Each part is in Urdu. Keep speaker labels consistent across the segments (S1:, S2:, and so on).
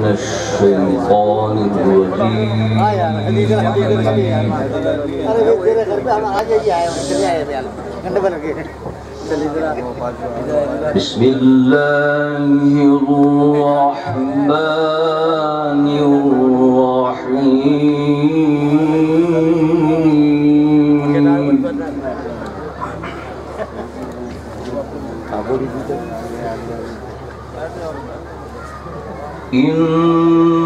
S1: الشيطان الرجيم بسم الله الرحمن الرحيم إنا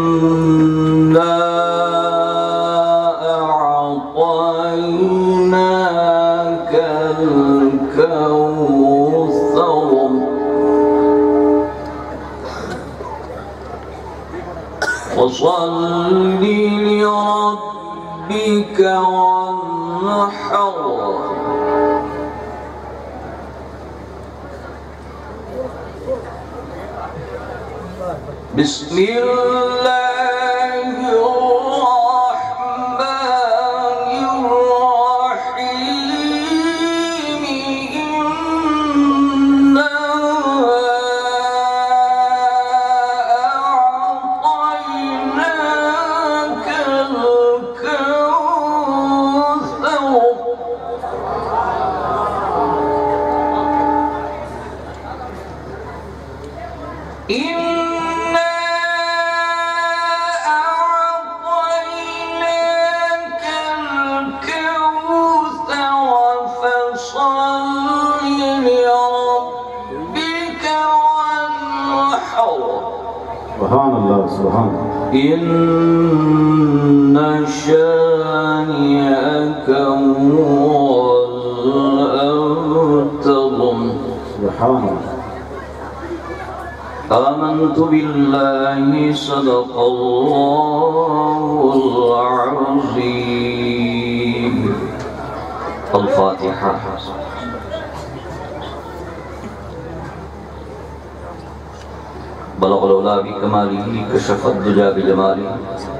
S1: أعطيناك الكوثر فصل لربك وانحر بسم الله الرحمن الرحيم إنا أعطيناك
S2: سبحان اللہ سبحان
S1: إن شانئك هو الأبتر
S2: سبحان اللہ
S1: آمنت بالله صدق الله العظيم الفاتحة بلغ العلا بكماله كشف الدجى بجماله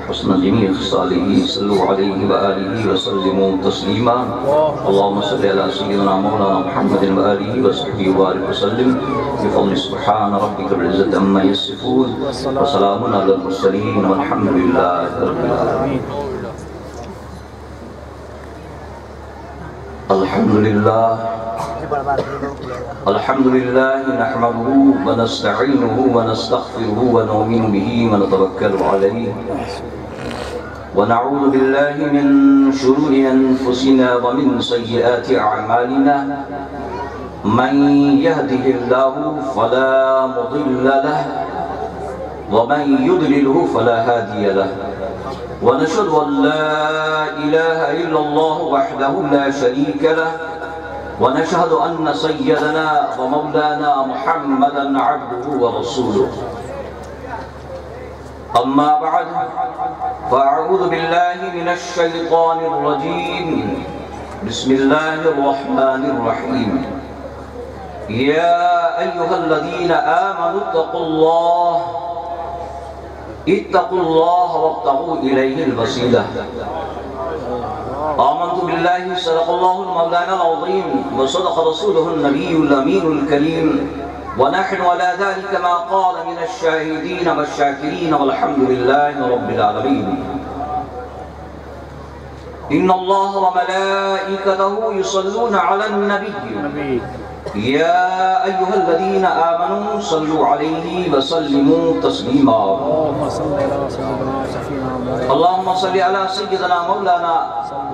S1: حسن جميع خصاله صلوا عليه وآله وسلموا تسليما اللهم صل على سيدنا مولانا محمد وآله وصحبه وبارك وسلم بفضل سبحان ربك بالعزة عما يصفون وسلام على المرسلين والحمد لله رب العالمين. الحمد لله نحمده ونستعينه ونستغفره ونؤمن به ونتوكل عليه ونعوذ بالله من شرور أنفسنا ومن سيئات أعمالنا من يهده الله فلا مضل له ومن يضلله فلا هادي له ونشهد أن لا إله إلا الله وحده لا شريك له ونشهد أن سيدنا ومولانا محمدًا عبده ورسوله أما بعد فأعوذ بالله من الشيطان الرجيم بسم الله الرحمن الرحيم يا أيها الذين آمنوا اتقوا الله وابتغوا إليه الوسيلة آمنت بالله صدق الله المولانا العظيم وصدق رسوله النبي الأمين الكريم ونحن على ذلك ما قال من الشاهدين والشاكرين والحمد لله رب العالمين. إن الله وملائكته يصلون على النبي يا أيها الذين آمنوا صلوا عليه وسلموا تسليما اللهم صل على سيدنا مولانا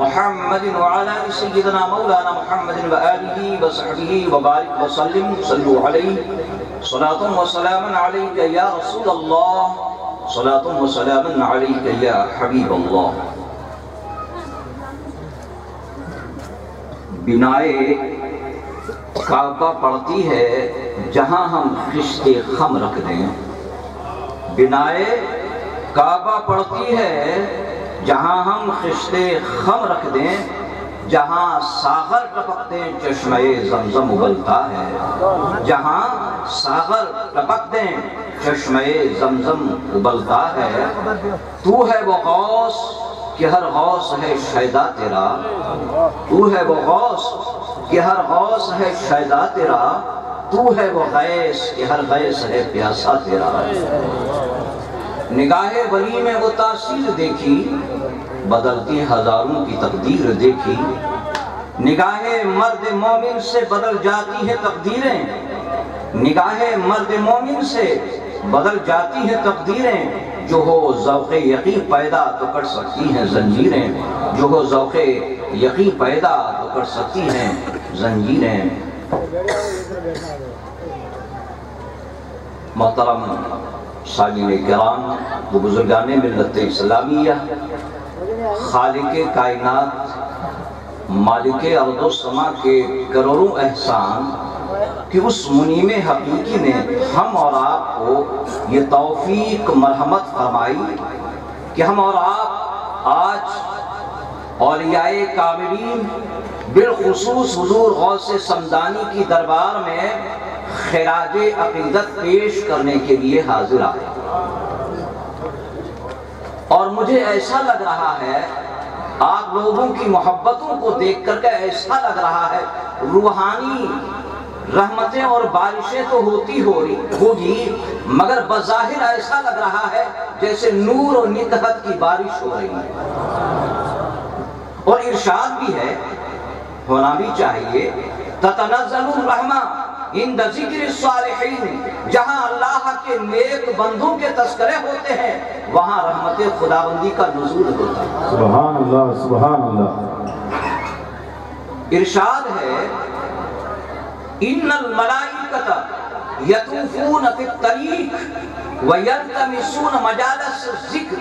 S1: محمد وعلى سيدنا مولانا محمد وآله وصحبه وبارك وسلم صلوا عليه صلاة وسلاما عليك يا رسول الله صلاة وسلاما عليك يا حبيب الله. بنائے کعبہ پڑتی ہے جہاں ہم خشت خم رکھ دیں. بنائے کعبہ پڑتی ہے جہاں ہم خشت خم رکھ دیں جہاں ساغر ٹپکتے چشمہ زمزم ابلتا ہے. جہاں ساغر ٹپکتے چشمہ زمزم ابلتا ہے. تو ہے وہ غوث کہ ہر غوث ہے شیدا تیرا. تو ہے وہ غوث کہ ہر غوث ہے شیدا تیرا. تو ہے وہ غیث کہ ہر غیث ہے پیاسا تیرا. نگاہ ولی میں وہ تاثیر دیکھی، بدلتی ہزاروں کی تقدیر دیکھی۔ نگاہ مرد مومن سے بدل جاتی ہے تقدیریں، نگاہ مرد مومن سے بدل جاتی ہے تقدیریں، جو ہو ذوق یقین پیدا تو کر سکتی ہیں زنجیریں، جو ہو ذوق یقین پیدا تو کر سکتی ہیں زنجیریں۔ محترم سامعین کرام، وہ بزرگان ملت اسلامیہ، خالق کائنات، مالک ارض و سما کے کروڑوں احسان کہ اس منعم حقیقی نے ہم اور آپ کو یہ توفیق مرحمت فرمائی کہ ہم اور آپ آج اولیاء کاملین بالخصوص حضور غوث سمدانی کی دربار میں خراج عقیدت پیش کرنے کے لیے حاضر آئے، اور مجھے ایسا لگ رہا ہے، آپ لوگوں کی محبتوں کو دیکھ کر کے ایسا لگ رہا ہے روحانی رحمتیں اور بارشیں تو ہوگی، مگر بظاہر ایسا لگ رہا ہے جیسے نور و نکہت کی بارش ہو رہی ہے۔ اور ارشاد بھی ہے، ہونا بھی چاہیے، تتنزل الرحمہ عند ذکر الصالحین، جہاں اللہ کے نیک بندوں کے تذکرے ہوتے ہیں وہاں رحمت خداوندی کا نزول ہوتا ہے۔
S2: سبحان اللہ سبحان اللہ۔
S1: ارشاد ہے، ان الملائکۃ یطوفون فی الطریق ویلتمسون مجالس الذکر۔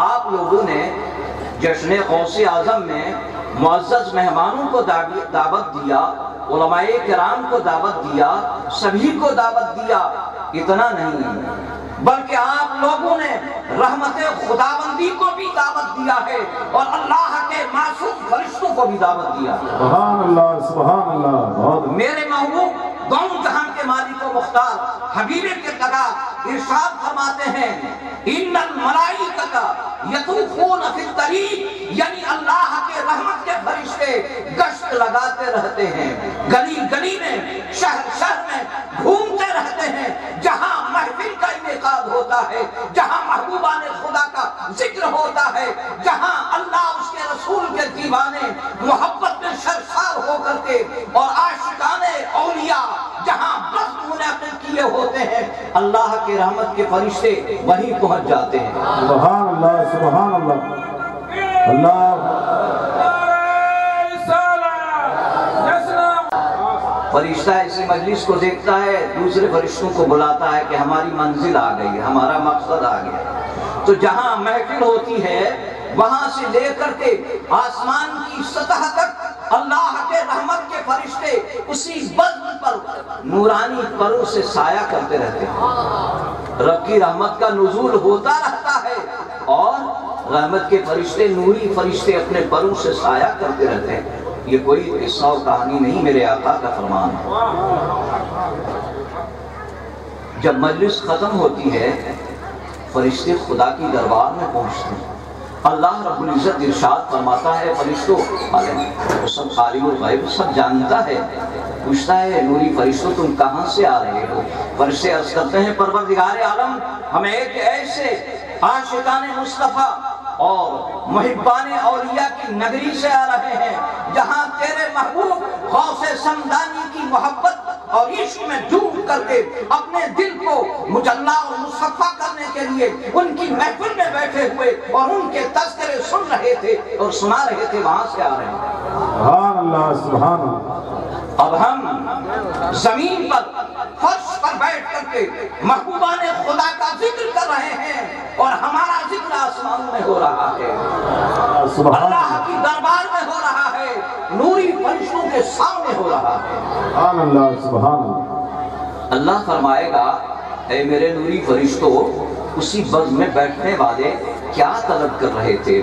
S1: آپ لوگوں نے جشن غوث اعظم میں معزز مہمانوں کو دعوت دیا، علماء کرام کو دعوت دیا، سبھی کو دعوت دیا، اتنا نہیں بلکہ آپ لوگوں نے رحمت خداوندی کو بھی دعوت دیا ہے اور اللہ کے معصوم فرشتوں کو بھی دعوت دیا ہے۔
S2: سبحان اللہ سبحان اللہ۔
S1: میرے محبوب دونوں جہاں کے مالک و مختار حبیب کے قضا ارشاد فرماتے ہیں، ان الملائکۃ یطوفون فی الطریق، یعنی اللہ کے رحمت کے فرشتے گشت لگاتے رہتے ہیں، گلی گلی میں، شہر شہر میں گھومتے رہتے ہیں، جہاں محفل کا انعقاد ہوتا ہے، جہاں محبوبان خدا کا ذکر ہوتا ہے، جہاں اللہ اس کے رسول کے دیوانے محبت میں سرشار ہو کر کے اور عاشقان اولیاء جہاں بس منعقد کیے ہوتے ہیں، اللہ کے رحمت کے فرشتے وہیں پہنچ جاتے ہیں۔
S2: سبحان اللہ سبحان اللہ۔
S1: فرشتہ اسی مجلس کو دیکھتا ہے، دوسرے فرشتوں کو بلاتا ہے کہ ہماری منزل آ گئی، ہمارا مقصد آ گیا۔ تو جہاں محفل ہوتی ہے وہاں سے لے کر کے آسمان کی سطح تک اللہ کے رحمت کے فرشتے اسی بزم پر نورانی پروں سے سایہ کرتے رہتے ہیں۔ رب کی رحمت کا نزول ہوتا رہتا ہے اور رحمت کے فرشتے، نوری فرشتے اپنے پروں سے سایہ کرتے رہتے ہیں۔ یہ کوئی قصہ و کہانی نہیں، میرے آقا کا فرمان ہے۔ جب مجلس ختم ہوتی ہے فرشتے خدا کی دربار میں پہنچتے ہیں، اللہ رب العزت ارشاد فرماتا ہے، فرشتوں وہ سب عالم الغیب سب جانتا ہے، پوچھتا ہے نوری فرشتوں تم کہاں سے آ رہے ہو؟ فرشتے عرض کرتے ہیں پروردگار عالم ہمیں ایک ایسے عاشقان مصطفیٰ اور محبان اولیاء کی نگری سے آ رہے ہیں جہاں تیرے محبوب غوث سمدانی کی محبت اور عشق میں ڈوب کر کے اپنے دل کو مجلہ اور مصفا کرنے کے لیے ان کی محفل میں بیٹھے ہوئے اور ان کے تذکرے سن رہے تھے اور سنا رہے تھے، وہاں سے آ رہے ہیں۔
S2: سبحان اللہ سبحان اللہ۔
S1: اب ہم زمین پر فرش پر بیٹھ کر کے محبوبان خدا کا ذکر کر رہے ہیں اور ہمارا ذکر آسمانوں میں ہو رہا ہے، اللہ کی دربار میں ہو رہا ہے، نوری فرشتوں کے سامنے ہو رہا ہے۔
S2: سبحان اللہ سبحان اللہ۔
S1: اللہ فرمائے گا اے میرے نوری فرشتوں، اسی بز میں بیٹھنے والے کیا طلب کر رہے تھے؟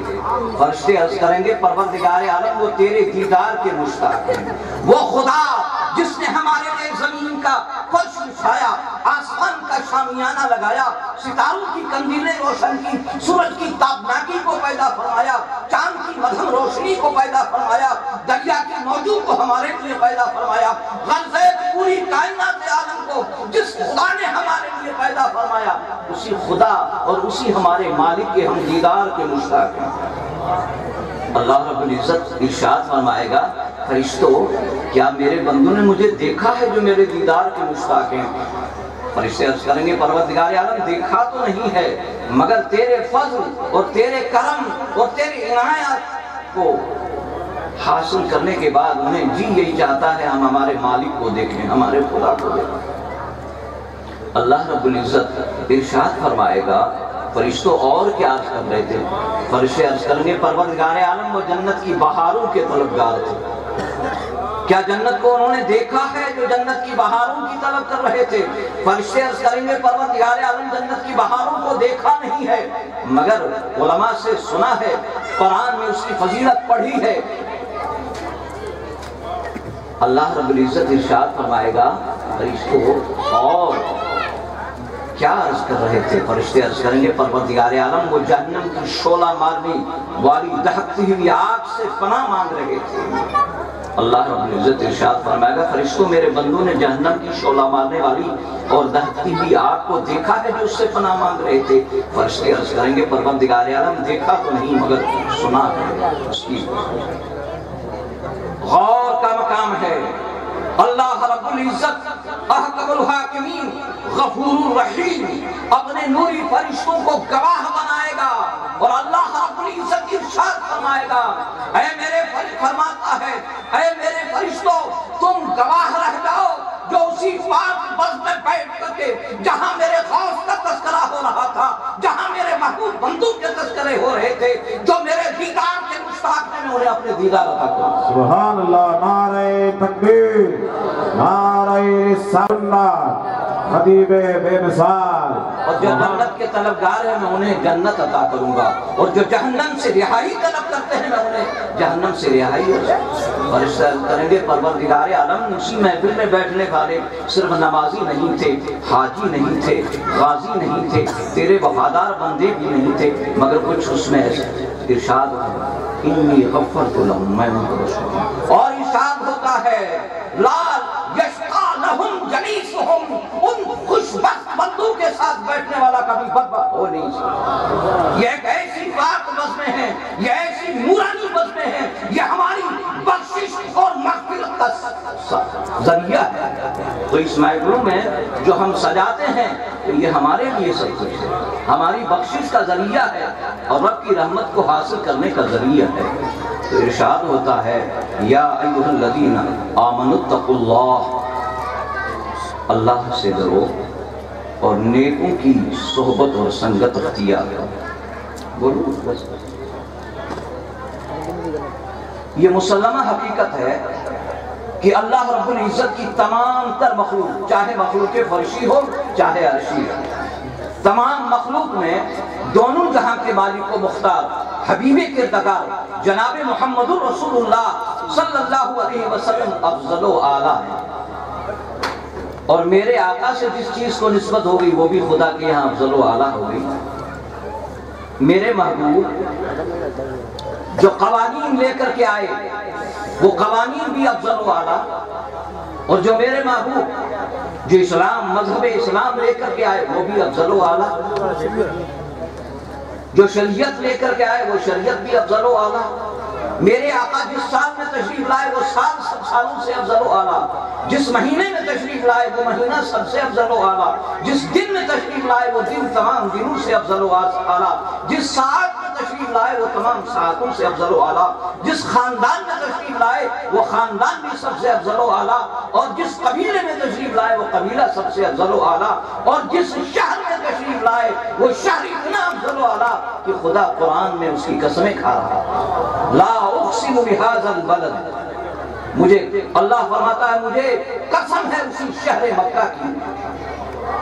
S1: فرشتے عرض کریں گے پروردگار عالم وہ تیرے دیدار کے مشتاق ہیں، وہ خدا جس نے ہمارے لیے زمین کا فرش بچھایا، آسمان کا شامیانہ لگایا، ستاروں کی کندیلیں روشن کی، سورج کی تابناکی کو پیدا فرمایا، چاند کی مدھم روشنی کو پیدا فرمایا، دریا کے موجود کو ہمارے لیے پیدا فرمایا، غرض پوری کائنات عالم کو جس خدا نے ہمارے لیے پیدا فرمایا، اسی خدا اور اسی ہمارے مالک کے ہم دیدار کے مشتاق ہیں۔ اللہ رب العزت ارشاد فرمائے گا، فرشتوں کیا میرے بندوں نے مجھے دیکھا ہے جو میرے دیدار کے مشتاق ہیں؟ فرشتے عرض کریں گے پروردگار عالم دیکھا تو نہیں ہے، مگر تیرے فضل اور تیرے کرم اور تیرے عنایات کو حاصل کرنے کے بعد انہیں جی یہی چاہتا ہے ہم ہمارے مالک کو دیکھیں، ہمارے خدا کو دیکھیں۔ اللہ رب العزت ارشاد فرمائے گا، فرشتوں اور کیا عرض کر رہے تھے؟ فرشتے عرض کریں گے پروردگار عالم وہ جنت کی بہاروں کے طلبگار تھے، کیا جنت کو انہوں نے دیکھا ہے جو جنت کی بہاروں کی طلب کر رہے تھے؟ فرشتے عرض کریں گے پروردگار عالم جنت کی بہاروں کو دیکھا نہیں ہے، مگر علماء سے سنا ہے، قرآن میں اس کی فضیلت پڑھی ہے۔ اللہ رب العزت ارشاد فرمائے گا، فرشتوں اور کیا عرض کر رہے تھے؟ فرشتے عرض کریں گے پروردگار عالم وہ جہنم کی شعلہ مارنے والی دہکتی ہوئی آگ سے پناہ مانگ رہے تھے۔ اللہ رب العزت ارشاد فرمائے گا، فرشتوں میرے بندوں نے جہنم کی شعلہ مارنے والی اور دہکتی ہوئی آگ کو دیکھا ہے جو اس سے پناہ مانگ رہے تھے۔ فرشتے عرض کریں گے پروردگار عالم دیکھا تو نہیں مگر سنا ہے اس کی۔ غور کا مقام ہے، اللہ رب العزت احکم الحاکمین غفور الرحیم اپنے نوری فرشتوں کو گواہ بنائے گا، اور اللہ رب العزت ارشاد فرمائے گا، اے میرے فرماتا ہے اے میرے فرشتوں تم گواہ رہ جاؤ جو اسی پاک بز میں بیٹھ کر کے جہاں میرے غوث کا تذکرہ ہو رہا تھا، جہاں میرے محبوب بندوں کے تذکرے ہو رہے تھے، جو میرے دیدار کے مشتاق ہیں، میں انہیں اپنے دیدار عطا کروں۔
S2: سبحان اللہ، نعرہ تکبیر، نعرہ رسالت، خطیب بے مثال۔
S1: اور جو جنت کے طلبگار ہیں میں انہیں جنت عطا کروں گا، اور جو جہنم سے رہائی طلب کرتے ہیں میں انہیں جہنم سے رہائی عطا کروں گا۔ اور اس طرح کریں گے پروردگار عالم اسی محفل میں بیٹھنے والے صرف نمازی نہیں تھے، حاجی نہیں تھے، غازی نہیں تھے، تیرے وفادار بندے بھی نہیں تھے، مگر کچھ اس میں ارشاد انی غفرت لہم، میں ان کو بخشوں۔ اور ارشاد ہوتا ہے لال یشقا لہم جلیسہم، ان خوش بخت بندوں کے ساتھ بیٹھنے والا کبھی بدبخت ہو نہیں سکتا۔ یہ ایک ایسی بات بزمیں ہیں، یہ ایسی نورانی بزمیں ہیں، یہ ہماری بخشش اور مغفرت کا ذریعہ ہے۔ تو اس محفلوں میں جو ہم سجاتے ہیں یہ ہمارے لیے سب کچھ ہے، ہماری بخشش کا ذریعہ ہے اور رب کی رحمت کو حاصل کرنے کا ذریعہ ہے۔ تو ارشاد ہوتا ہے یا ایھا الذین آمنوا اتقوا اللہ، اللہ سے ڈرو اور نیکوں کی صحبت اور سنگت اختیار کرو۔ بولو بس، یہ مسلمہ حقیقت ہے کہ اللہ رب العزت کی تمام تر مخلوق، چاہے مخلوق فرشی ہو چاہے عرشی ہو، تمام مخلوق میں دونوں جہاں کے مالک و مختار حبیب کردگار جناب محمد رسول اللہ صلی اللہ علیہ وسلم افضل و اعلیٰ ہے، اور میرے آقا سے جس چیز کو نسبت ہو گئی وہ بھی خدا کے یہاں افضل و اعلیٰ ہو گئی۔ میرے محبوب جو قوانین لے کر کے آئے وہ قوانین بھی افضل و اعلیٰ، اور جو میرے محبوب جو اسلام مذہب اسلام لے کر کے آئے وہ بھی افضل و اعلیٰ، جو شریعت لے کر کے آئے وہ شریعت بھی افضل و اعلیٰ۔ میرے آقا جس سال میں تشریف لائے وہ سال سب سالوں سے افضل و اعلیٰ، جس مہینے میں تشریف لائے وہ مہینہ سب سے افضل و اعلیٰ، جس دن میں تشریف لائے وہ دن تمام دنوں سے افضل و اعلیٰ، جس ساعت میں تشریف لائے وہ تمام ساعتوں سے افضل و اعلیٰ، جس خاندان میں تشریف لائے وہ خاندان بھی سب سے افضل و اعلیٰ، اور جس قبیلے میں تشریف لائے وہ قبیلہ سب سے افضل و اعلیٰ، اور جس شہر میں تشریف لائے وہ شہر اتنا افضل و اعلیٰ کہ خدا قرآن میں اس کی قسمیں کھا رہا۔ لا اقسم بہذا البلد، مجھے اللہ فرماتا ہے مجھے قسم ہے اسی شہر مکہ کی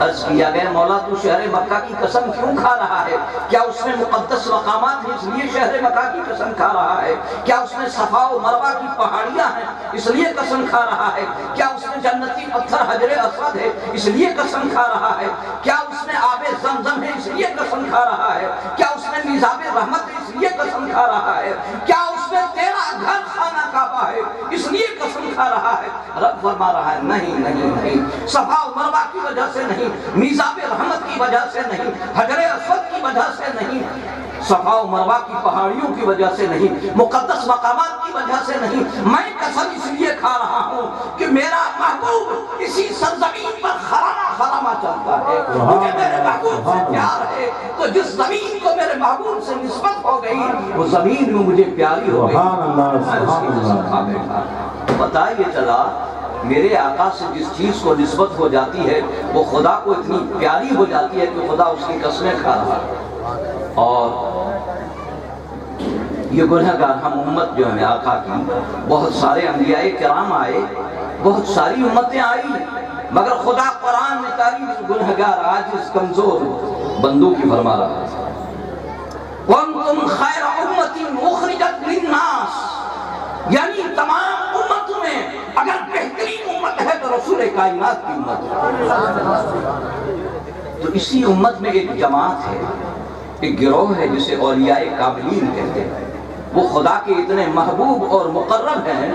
S1: عرض کیا گیا مولا تو شہر مکہ کی قسم کیوں کھا رہا ہے؟ کیا اس میں مقدس مقامات ہیں اس لیے شہر مکہ کی قسم کھا رہا ہے؟ کیا اس میں صفا و مروہ کی پہاڑیاں ہیں اس لیے قسم کھا رہا ہے؟ کیا اس میں جنتی پتھر حجر اسود ہے اس لیے قسم کھا رہا ہے؟ کیا اس میں آب زمزم ہے اس لیے قسم کھا رہا ہے؟ کیا اس میں میزاب رحمت ہے اس لیے قسم کھا رہا ہے؟ کیا اس میں تیرا گھر خانہ کعبہ ہے اس لیے قسم کھا رہا ہے؟ رب فرما رہا ہے نہیں نہیں نہیں، صفا و مروہ کی وجہ سے نہیں، میزاب رحمت کی وجہ سے نہیں، حجر اسود کی وجہ سے نہیں، صفا و مروہ کی پہاڑیوں کی وجہ سے نہیں، مقدس مقامات کی وجہ سے نہیں، میں قسم اس لیے کھا رہا ہوں کہ میرا محبوب اسی سرزمین پر خرامہ خرامہ چلتا ہے۔ مجھے میرے محبوب سے پیار ہے تو جس زمین کو میرے محبوب سے نسبت ہو گئی وہ زمین میں مجھے پیاری ہو گئی، میں اس کی قسم کھا بیٹھا۔ پتہ یہ چلا میرے آقا سے جس چیز کو نسبت ہو جاتی ہے وہ خدا کو اتنی پیاری ہو جاتی ہے کہ خدا اس کی قسمیں کھا رہا ہے۔ اور یہ گنہگار ہم امت جو ہے آقا کی، بہت سارے انبیاء کرام آئے، بہت ساری امتیں آئی، مگر خدا قرآن میں تعریف گنہگار عاجز کمزور بندوں کی فرما رہا ہے۔ وَأَنْتُمْ خَيْرَ أُمَّةٍ أُخْرِجَتْ لِلنَّاسِ، یعنی تمام امتوں میں اگر بہترین امت ہے تو رسول کائنات کی امت ہے۔ تو اسی امت میں ایک جماعت ہے، ایک گروہ ہے جسے اولیاء کاملین کہتے ہیں۔ وہ خدا کے اتنے محبوب اور مقرب ہیں،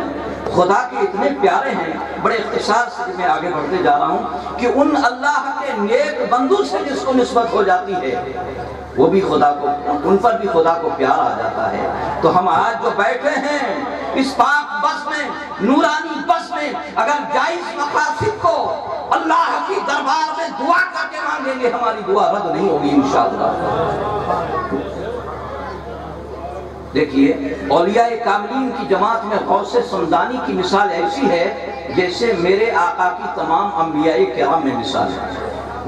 S1: خدا کے اتنے پیارے ہیں۔ بڑے اختصار سے میں آگے بڑھتے جا رہا ہوں کہ ان اللہ کے نیک بندوں سے جس کو نسبت ہو جاتی ہے وہ بھی خدا کو، ان پر بھی خدا کو پیار آ جاتا ہے۔ تو ہم آج جو بیٹھے ہیں اس پاک بس میں، نورانی بس میں، اگر جائز مقاصد کو اللہ کی دربار میں دعا کر کے مانگیں گے ہماری دعا رد نہیں ہوگی انشاءاللہ۔ دیکھیے اولیاء کاملین کی جماعت میں غوث سمدانی کی مثال ایسی ہے جیسے میرے آقا کی تمام انبیاء کرام میں مثال ہے۔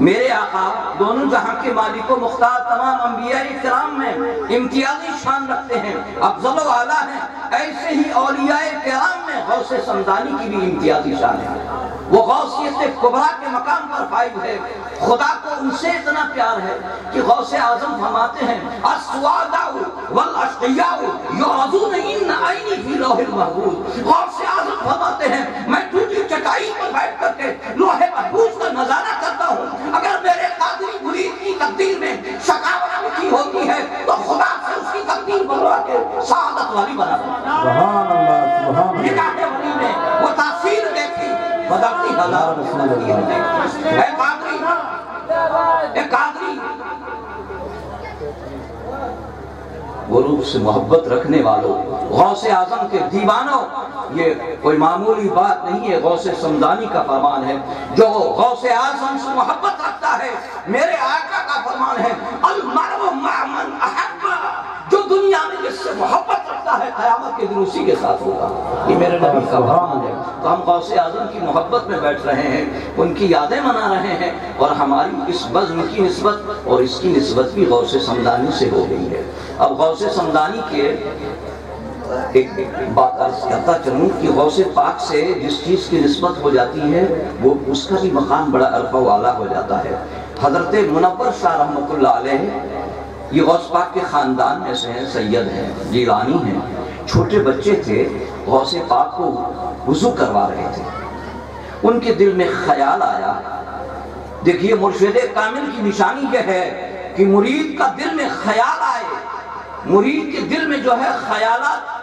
S1: میرے آقا دونوں جہاں کے مالک و مختار تمام انبیاء کرام میں امتیازی شان رکھتے ہیں، افضل و اعلیٰ ہیں، ایسے ہی اولیاء کرام میں غوث سمدانی کی بھی امتیازی شان ہے۔ وہ غوثیت کبریٰ کے مقام پر فائز ہے۔ خدا کو ان سے اتنا پیار ہے کہ غوث اعظم فرماتے ہیں السواداء والاشقیاء یعرضون ان عینی فی لوح المحفوظ۔ غوث اعظم فرماتے ہیں میں ٹوٹی چٹائی پر بیٹھ کر کے لوح محفوظ کا نظارہ کرتا ہوں، اگر میرے قادری مرید کی تقدیر میں شقاوت لکھی ہوتی ہے تو خدا سے اس کی تقدیر بنوا کے سعادت والی بنا دے۔
S2: سبحان اللہ سبحان اللہ۔
S1: نگاہ ولی نے وہ تاثیر دیکھی بدلتی حالات کی تقدیر میں۔ اے قادری، اے قادری، غروب سے محبت رکھنے والوں، غوث اعظم کے دیوانوں، یہ کوئی معمولی بات نہیں ہے، غوث سمدانی کا فرمان ہے۔ جو غوث اعظم سے محبت رکھتا ہے، میرے آقا کا فرمان ہے المرء مع من احب، جو دنیا میں جس سے محبت رکھتا ہے قیامت کے دن اسی کے ساتھ ہوگا۔ یہ میرے نبی کا فرمان ہے۔ تو ہم غوث اعظم کی محبت میں بیٹھ رہے ہیں، ان کی یادیں منا رہے ہیں، اور ہماری اس بزم کی نسبت اور اس کی نسبت بھی غوث سمدانی سے ہو گئی ہے۔ اب غوث سمدانی کے ایک بات عرض کرتا چلوں کہ غوث پاک سے جس چیز کی نسبت ہو جاتی ہے وہ اس کا بھی مقام بڑا عرفہ و اعلیٰ ہو جاتا ہے۔ حضرت منور شاہ رحمۃ اللہ علیہ یہ غوث پاک کے خاندان میں سے ہیں، سید ہیں، جیلانی ہیں۔ چھوٹے بچے تھے، غوث پاک کو وضو کروا رہے تھے، ان کے دل میں خیال آیا۔ دیکھیے مرشد کامل کی نشانی یہ ہے کہ مرید کا دل میں خیال آئے، مرید کے دل میں جو ہے خیالات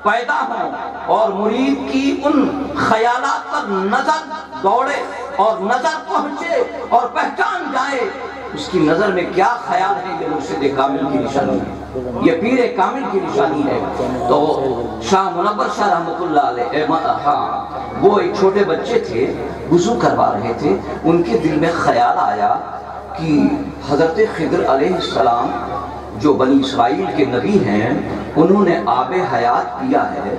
S1: پیدا ہوں اور مرید کی ان خیالات پر نظر دوڑے اور نظر پہنچے اور پہچان جائے اس کی نظر میں کیا خیال ہے۔ یہ مرشد کامل کی نشانی ہے، یہ پیر کامل کی نشانی ہے۔ تو شاہ منور شاہ رحمۃ اللہ علیہ وہ ایک چھوٹے بچے تھے، وضو کروا رہے تھے، ان کے دل میں خیال آیا کہ حضرت خضر علیہ السلام جو بنی اسرائیل کے نبی ہیں انہوں نے آب حیات پیا ہے،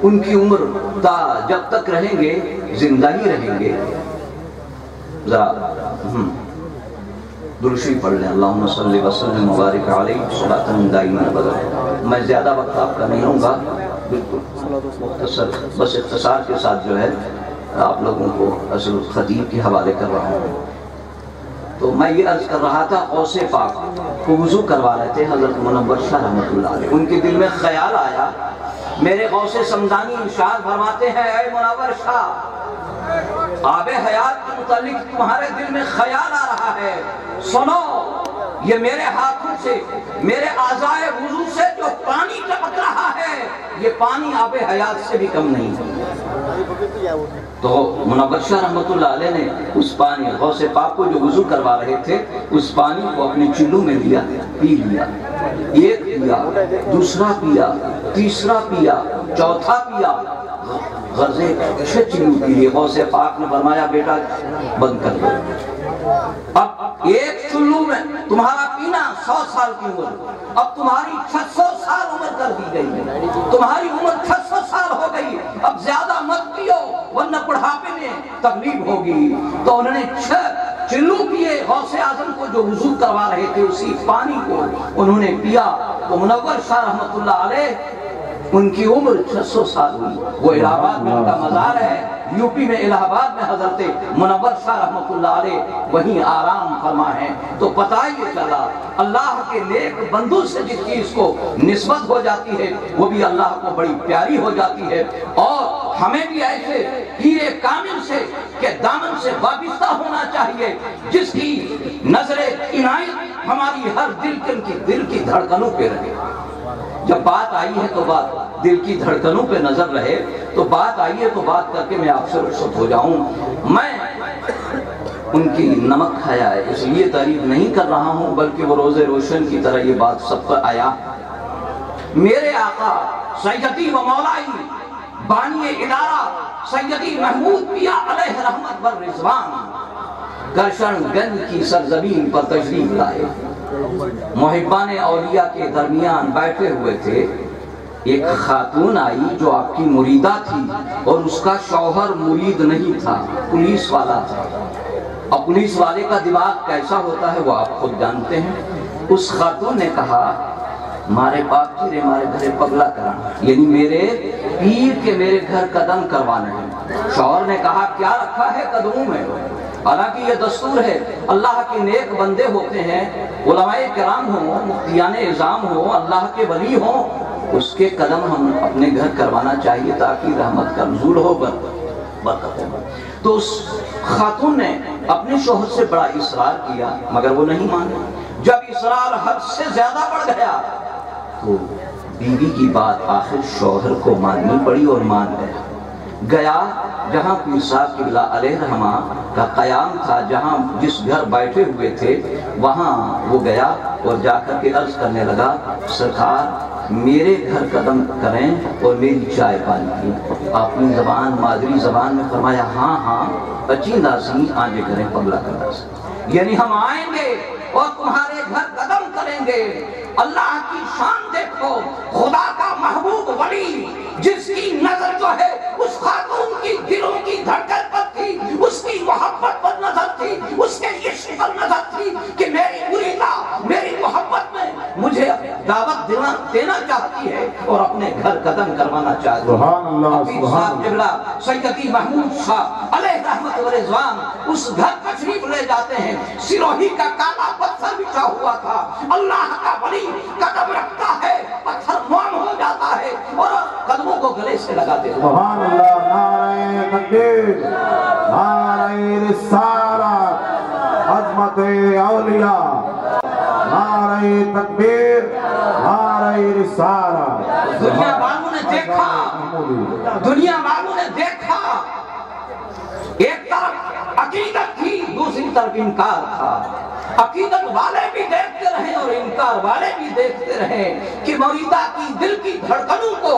S1: ان کی عمر تا جب تک رہیں گے زندہ ہی رہیں گے۔ ذرا درشی پڑھ لیں، اللہم صلی وسلم مبارک علیہ صلاۃ دائمہ ابدا۔ میں زیادہ وقت آپ کا نہیں لوں گا، بالکل بس اختصار کے ساتھ جو ہے آپ لوگوں کو اصل خطیب کے حوالے کر رہا ہوں۔ تو میں یہ عرض کر رہا تھا غوث پاک کو وضو کروا رہے تھے حضرت منور شاہ رحمۃ اللہ علیہ، ان کے دل میں خیال آیا، میرے غوث سمدانی ارشاد فرماتے ہیں اے منور شاہ، آب حیات کے متعلق تمہارے دل میں خیال آ رہا ہے، سنو یہ میرے ہاتھوں سے میرے اعضائے وضو سے جو پانی ٹپک رہا ہے یہ پانی آب حیات سے بھی کم نہیں ہے۔ تو منور شاہ رحمۃ اللہ علیہ نے اس پانی غوث پاک کو جو وضو کروا رہے تھے اس پانی کو اپنے چلو میں لیا، پی لیا، ایک پیا، دوسرا پیا، تیسرا پیا، چوتھا پیا، غرضے 6 چلو پی لیے۔ غوث پاک نے فرمایا بیٹا بند کر دو، اب ایک چلو میں تمہارا پینا 100 سال کی عمر، اب تمہاری 600 سال عمر کر دی گئی ہے، تمہاری عمر 600 سال ہو گئی، اب زیادہ مت پیو ورنہ بڑھاپے میں تکلیف ہوگی۔ تو انہوں نے 6 چلو پیے، غوث اعظم کو جو وضو کروا رہے تھے اسی پانی کو انہوں نے پیا، تو منور شاہ رحمۃ اللہ علیہ ان کی عمر 600 سال ہوئی۔ وہ الہ آباد میں ان کا مزار ہے، یو پی میں الہ آباد میں حضرت منور شاہ رحمۃ اللہ علیہ وہیں آرام فرما ہے۔ تو پتہ یہ چلا اللہ کے نیک بندوں سے جس چیز کو نسبت ہو جاتی ہے وہ بھی اللہ کو بڑی پیاری ہو جاتی ہے، اور ہمیں بھی ایسے ہیرے کامل سے کہ دامن سے وابستہ ہونا چاہیے جس کی نظر عنایت ہماری ہر دل کی دھڑکنوں پہ رہے۔ جب بات آئی ہے تو بات دل کی دھڑکنوں پہ نظر رہے، تو بات آئی ہے تو بات کر کے میں آپ سے رخصت ہو جاؤں۔ میں ان کی نمک کھایا ہے اس لیے تعریف نہیں کر رہا ہوں، بلکہ وہ روز روشن کی طرح یہ بات سب پر آیا۔ میرے آقا سیدی و مولائی بانی ادارہ سیدی محمود میاں علیہ رحمت و رضوان کرشن گنج کی سرزمین پر تشریف لائے، محبان اولیاء کے درمیان بیٹھے ہوئے تھے۔ ایک خاتون آئی جو آپ کی مریدہ تھی اور اس کا شوہر مرید نہیں تھا، پولیس والا تھا، اور پولیس والے کا دماغ کیسا ہوتا ہے وہ آپ خود جانتے ہیں۔ اس خاتون نے کہا مارے باپ چیرے مارے گھر پگلا کرانا، یعنی میرے پیر کے میرے گھر قدم کروانے ہیں۔ شوہر نے کہا کیا رکھا ہے قدموں میں؟ حالانکہ یہ دستور ہے، اللہ کے نیک بندے ہوتے ہیں، علماء کرام ہوں، مفتیان اعظام ہوں، اللہ کے ولی ہوں، اس کے قدم ہم اپنے گھر کروانا چاہیے تاکہ رحمت کا نزول ہو، برکت ہو۔ تو اس خاتون نے اپنے شوہر سے بڑا اصرار کیا مگر وہ نہیں مانے۔ جب اصرار حد سے زیادہ بڑھ گیا تو بیوی کی بات آخر شوہر کو ماننی پڑی اور مان گیا جہاں پیر صاحب قبلہ علیہ رحمہ کا قیام تھا، جہاں جس گھر بیٹھے ہوئے تھے وہاں وہ گیا اور جا کر کے عرض کرنے لگا سرکار میرے گھر قدم کریں اور میری چائے پانی کی۔ اپنی زبان مادری زبان میں فرمایا ہاں ہاں اچیندا سی آنجے کریں پگلا کرنا سی، یعنی ہم آئیں گے اور تمہارے گھر قدم کریں گے۔ اللہ کی شان دیکھو، خدا کا محبوب ولی جس کی نظر جو ہے اس خاتون کی دلوں کی دھڑکن پر تھی، اس کی محبت پر نظر تھی، اس کے عشق پر نظر تھی کہ میری مریدہ میری محبت میں مجھے دعوت دینا چاہتی ہے اور اپنے گھر قدم کروانا چاہتی ہے۔
S2: سبحان اللہ
S1: حفیظ صاحب قبلہ سیدی محمود شاہ علیہ رحمت و رضوان اس گھر تشریف لے جاتے ہیں، سروہی کا کالا پتھر بچھا ہوا تھا، اللہ کا ولی قدم رکھتا ہے پتھر موم ہو جاتا ہے اور قدموں کو گلے سے لگاتے ہیں۔
S2: سبحان اللہ، نعرہ تکبیر، نعرہ رسالت، عظمت اولیاء، نعرہ تکبیر، نعرہ رسالت۔
S1: دنیا والوں نے دیکھا، دنیا والوں نے دیکھا، ایک طرف عقیدت تھی دوسری طرف انکار تھا۔ عقیدت والے بھی دیکھتے رہے اور انکار والے بھی دیکھتے رہے کہ مریدہ کی دل کی دھڑکنوں کو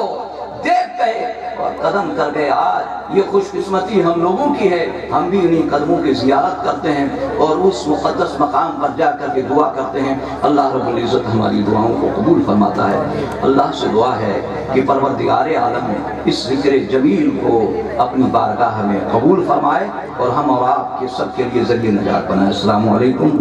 S1: دیکھ گئے اور قدم کر گئے۔ آج یہ خوش قسمتی ہم لوگوں کی ہے، ہم بھی انہی قدموں کی زیارت کرتے ہیں اور اس مقدس مقام پر جا کر کے دعا کرتے ہیں۔ اللہ رب العزت ہماری دعاؤں کو قبول فرماتا ہے۔ اللہ سے دعا ہے کہ پروردگار عالم اس ذکر جمیل کو اپنی بارگاہ میں قبول فرمائے اور ہم اور آپ کے سب کے لیے ذریعہ نجات بنائے۔ السلام علیکم۔